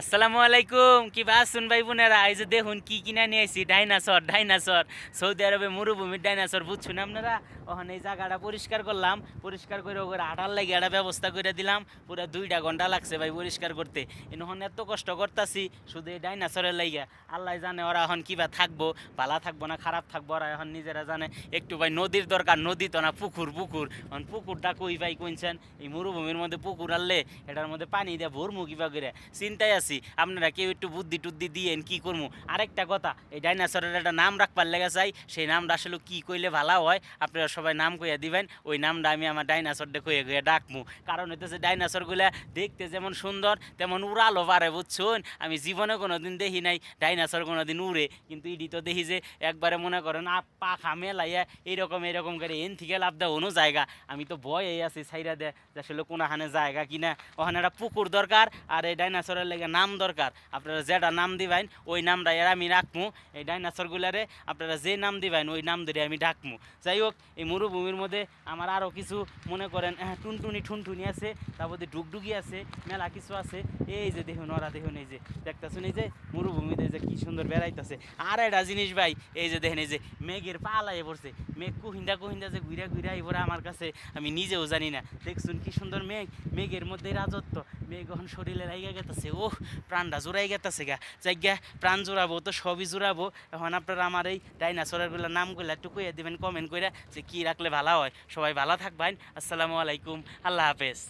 আসসালামু আলাইকুম কি বাসুন ভাই বোনেরা এই যে দেখুন কি কিনা নিয়ে আইছি ডাইনাসর ডাইনাসর সৌদি আরবে মরুভূমির ডাইনাসর বুঝছেন আপনারা ওখানে এই জায়গাটা পরিষ্কার করলাম পরিষ্কার করে ওগুলো হাঁটার লাগে একটা ব্যবস্থা করে দিলাম পুরো 2 ঘন্টা লাগছে ভাই পরিষ্কার করতে এখন এত কষ্ট করতেছি শুধু এই ডাইনাসরের লাইগা আল্লাহ জানে ওরা এখন কিবা থাকবো ভালো থাকবো না খারাপ থাকবো ওরা এখন নিজেরা জানে একটু ভাই নদীর দরকার নদী তো না পুকুর পুকুর এখন পুকুরটা কই ভাই কইছেন এই মরুভূমির মধ্যে পুকুর আনলে এটার মধ্যে পানি দিয়ে ভরমু কিবা করে চিন্তায় আছি আপনারা কেউ একটু বুদ্ধি টুদ্ধি দিয়েন কি করবো আরেকটা কথা এই ডাইনাসরের একটা নাম রাখবার লেগে চাই সেই নামটা আসলে কি কইলে ভালো হয় আপনারা সবাই নাম কইয়া দিবেন ওই নামটা আমি আমার ডাইনাসরটা কইয়া কইয়া ডাকমু কারণ হইতেছে ডাইনাসরগুলা দেখতে যেমন সুন্দর তেমন উড়ালো পারে বুঝছুন আমি জীবনে কোনো দিন দেখি নাই ডাইনাসর কোনো দিন উড়ে কিন্তু ইডি তো দেখি যে একবারে মনে করেন পাখা মেলাইয়া এইরকম করে এন থেকে লাভ দেয় অন্য জায়গা আমি তো ভয় এই আছি সাইরা দেয় যে আসলে কোনখানে জায়গা কিনা ওখানে একটা পুকুর দরকার আর এই ডাইনাসরের লেগে নাম দরকার আপনারা যেটা নাম দিবেন ওই নামটা এর আমি রাখমু এই ডাইনাসরগুলারে আপনারা যে নাম দিবেন ওই নাম ধরে আমি ডাকমু যাই হোক এই মরুভূমির মধ্যে আমার আরও কিছু মনে করেন টুনটুনি ঠুনটুনি আছে তারপর ডুগডুগি আছে মেলা কিছু আছে এই যে দেখুন ওরা দেখুন এই যে দেখতেছেন এই যে মরুভূমিতে যে কি সুন্দর বেড়াইতেছে আর একটা জিনিস ভাই এই যে দেখেন এই যে মেঘের পালায় পড়ছে মেঘ কুহিন্দা কুহিন্দা যে ঘুরা ঘুরা এবার আমার কাছে আমি নিজেও জানি না দেখছুন কি সুন্দর মেঘ মেঘের মধ্যে রাজত্ব মেঘ এখন শরীরে লাইগা গেতেছে ওহ প্রাণটা জোড়াই গেতেছে গা যাই গা প্রাণ জোড়াবো তো সবই জোড়াবো এখন আপনারা আমার এই ডাইনাসরেরগুলো নামগুলো একটু কইয়া দেবেন কমেন্ট করে যে কী রাখলে ভালো হয় সবাই ভালো থাকবেন আসসালামু আলাইকুম আল্লাহ হাফেজ।